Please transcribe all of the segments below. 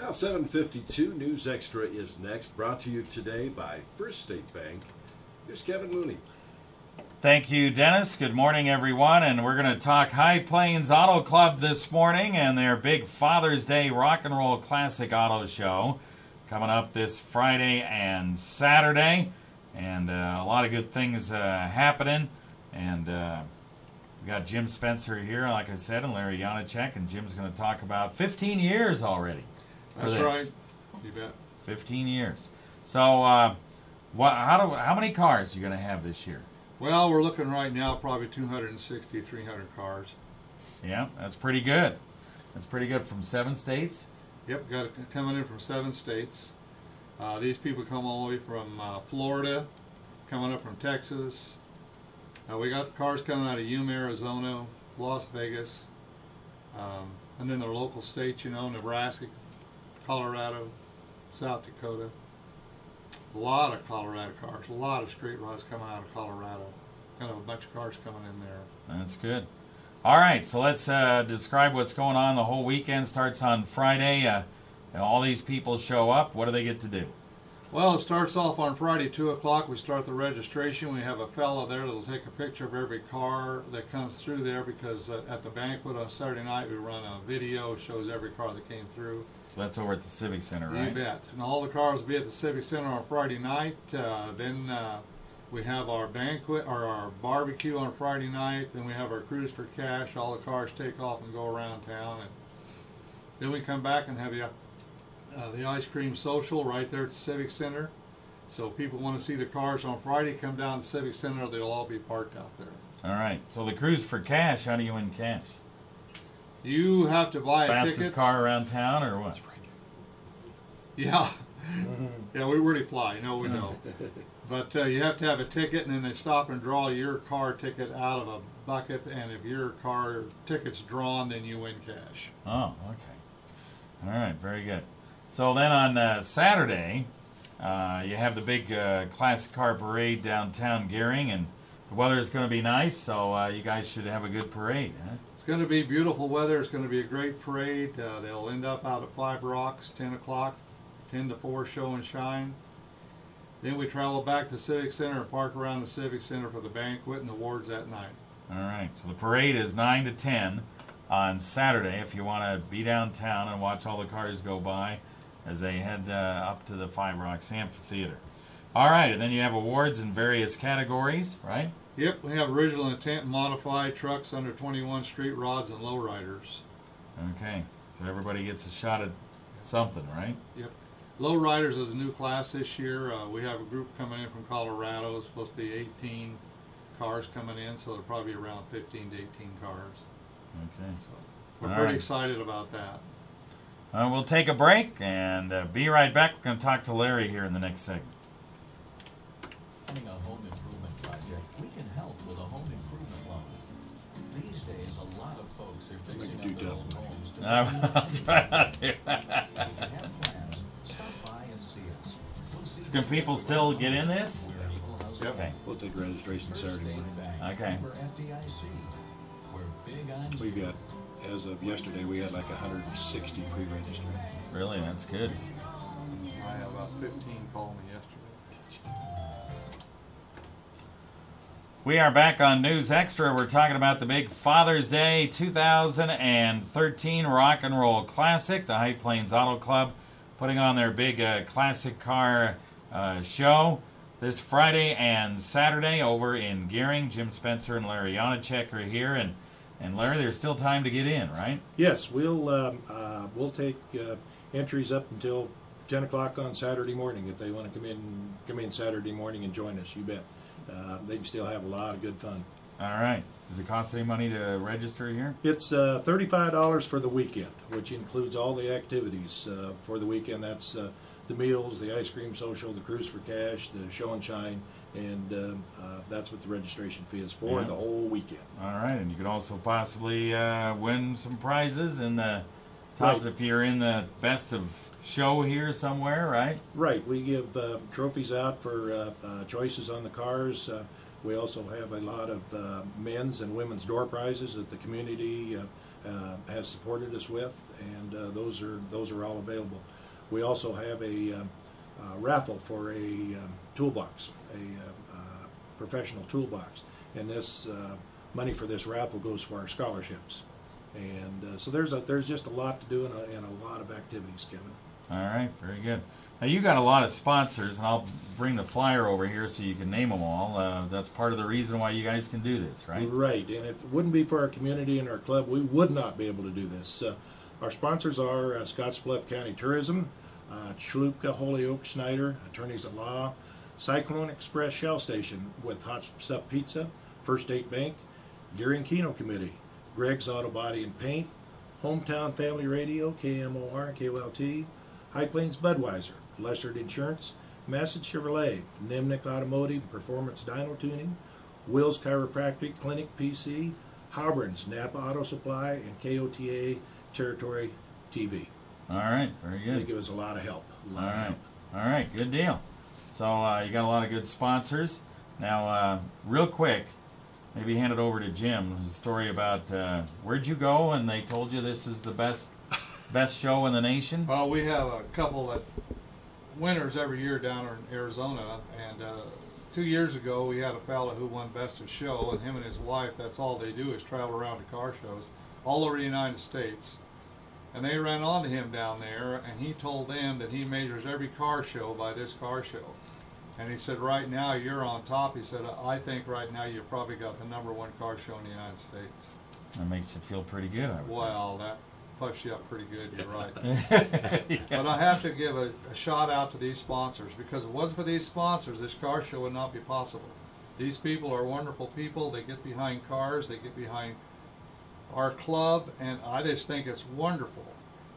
Well, 7:52 News Extra is next, brought to you today by First State Bank. Here's Kevin Mooney. Thank you, Dennis. Good morning, everyone. And we're going to talk High Plains Auto Club this morning and their big Father's Day Rock and Roll Classic Auto Show coming up this Friday and Saturday. And a lot of good things happening. And we got Jim Spencer here, like I said, and Larry Janacek. And Jim's going to talk about 15 years already. That's right. You bet. 15 years. So how many cars are you going to have this year? Well, we're looking right now probably 260, 300 cars. Yeah, that's pretty good. That's pretty good from 7 states. Yep, got it coming in from 7 states. These people come all the way from Florida, coming up from Texas. We got cars coming out of Yuma, Arizona, Las Vegas, and then the local states, you know, Nebraska, Colorado, South Dakota. A lot of Colorado cars, a lot of street rods coming out of Colorado. Kind of a bunch of cars coming in there. That's good. All right, so let's describe what's going on. The whole weekend starts on Friday. All these people show up. What do they get to do? Well, it starts off on Friday, 2 o'clock. We start the registration. We have a fellow there that'll take a picture of every car that comes through there because at the banquet on Saturday night we run a video, shows every car that came through. So that's over at the Civic Center, right? You bet. And all the cars will be at the Civic Center on Friday night. Then we have our banquet or our barbecue on Friday night. Then we have our cruise for cash. All the cars take off and go around town. And then we come back and have the ice cream social right there at the Civic Center. So people want to see the cars on Friday, come down to the Civic Center. They'll all be parked out there. All right. So the cruise for cash, how do you win cash? You have to buy a ticket. Fastest car around town or what? Yeah. Yeah, we really fly. No, we don't. But you have to have a ticket, and then they stop and draw your car ticket out of a bucket, and if your car ticket's drawn, then you win cash. Oh, okay. All right, very good. So then on Saturday, you have the big classic car parade downtown Gering, and the weather is going to be nice, so you guys should have a good parade, huh? It's going to be beautiful weather. It's going to be a great parade. They'll end up out at 5 Rocks, 10 o'clock, 10 to 4 show and shine. Then we travel back to the Civic Center and park around the Civic Center for the banquet and awards that night. All right, so the parade is 9 to 10 on Saturday if you want to be downtown and watch all the cars go by as they head up to the 5 Rocks Amphitheater. All right, and then you have awards in various categories, right? Yep, we have original intent modified trucks under 21 street rods and lowriders. Okay, so everybody gets a shot at something, right? Yep. Lowriders is a new class this year. We have a group coming in from Colorado. It's supposed to be 18 cars coming in, so there'll probably be around 15 to 18 cars. Okay. So we're All pretty right. excited about that. We'll take a break and be right back. We're going to talk to Larry here in the next segment. Running a home improvement project, we can help with a home improvement loan. These days, a lot of folks are fixing up their old homes to I'll try not to. If you have plans, stop by and see us. We'll see Can people still get in this? Yep. Okay. We'll take registration Saturday morning. Okay. Member FDIC. We're big on We've you. got, as of yesterday, we had like 160 pre-registered. Really, that's good. I have about 15 called me yesterday. We are back on News Extra. We're talking about the big Father's Day 2013 Rock and Roll Classic. The High Plains Auto Club putting on their big classic car show this Friday and Saturday over in Gering. Jim Spencer and Larry Janacek are here. And Larry, there's still time to get in, right? Yes, we'll take entries up until 10 o'clock on Saturday morning if they want to come in Saturday morning and join us. You bet. They can still have a lot of good fun. All right. Does it cost any money to register here? It's $35 for the weekend, which includes all the activities for the weekend. That's the meals, the ice cream social, the cruise for cash, the show and shine, and that's what the registration fee is for the whole weekend. All right, and you could also possibly win some prizes in the top if you're in the best of show here somewhere, right? Right. We give trophies out for choices on the cars. We also have a lot of men's and women's door prizes that the community has supported us with, and those are all available. We also have a raffle for a toolbox, a professional toolbox, and this money for this raffle goes for our scholarships. And so there's just a lot to do and a lot of activities, Kevin. All right, very good. Now you got a lot of sponsors, and I'll bring the flyer over here so you can name them all. That's part of the reason why you guys can do this, right? Right, and if it wouldn't be for our community and our club, we would not be able to do this. Our sponsors are Scottsbluff County Tourism, Chalupka, Holyoke, Snyder, Attorneys at Law, Cyclone Express Shell Station with Hot Stuff Pizza, First State Bank, Gearing Keno Committee, Greg's Auto Body and Paint, Hometown Family Radio, KMOR, KOLT, High Plains Budweiser, Lessard Insurance, Massett Chevrolet, Nimnik Automotive, Performance Dyno Tuning, Will's Chiropractic Clinic PC, Hauberns, Napa Auto Supply, and KOTA Territory TV. All right, very They good. give us a lot of help. All right, good deal. So you got a lot of good sponsors. Now, real quick, maybe hand it over to Jim. There's a story about where'd you go and they told you this is the best show in the nation? Well, we have a couple that winners every year down in Arizona, and 2 years ago we had a fella who won Best of Show, and him and his wife, that's all they do is travel around to car shows all over the United States. And they ran onto him down there, and he told them that he measures every car show by this car show. And he said, right now you're on top. He said, I think right now you've probably got the #1 car show in the United States. That makes you feel pretty good, I would Well, that puffs you up pretty good, you're right. think. But I have to give a shout out to these sponsors, because if it wasn't for these sponsors, this car show would not be possible. These people are wonderful people. They get behind cars, they get behind our club, and I just think it's wonderful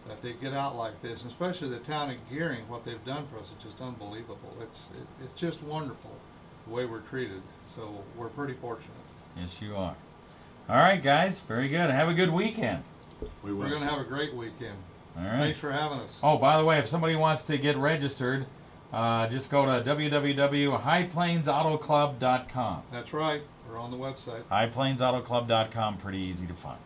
that they get out like this, and especially the town of Gearing. What they've done for us is just unbelievable. It's just wonderful the way we're treated, so we're pretty fortunate. Yes, you are. All right, guys, very good. Have a good weekend. We We're will. going to have a great weekend. All right. Thanks for having us. Oh, by the way, if somebody wants to get registered, just go to www.highplainsautoclub.com. That's right. We're on the website. highplainsautoclub.com, pretty easy to find.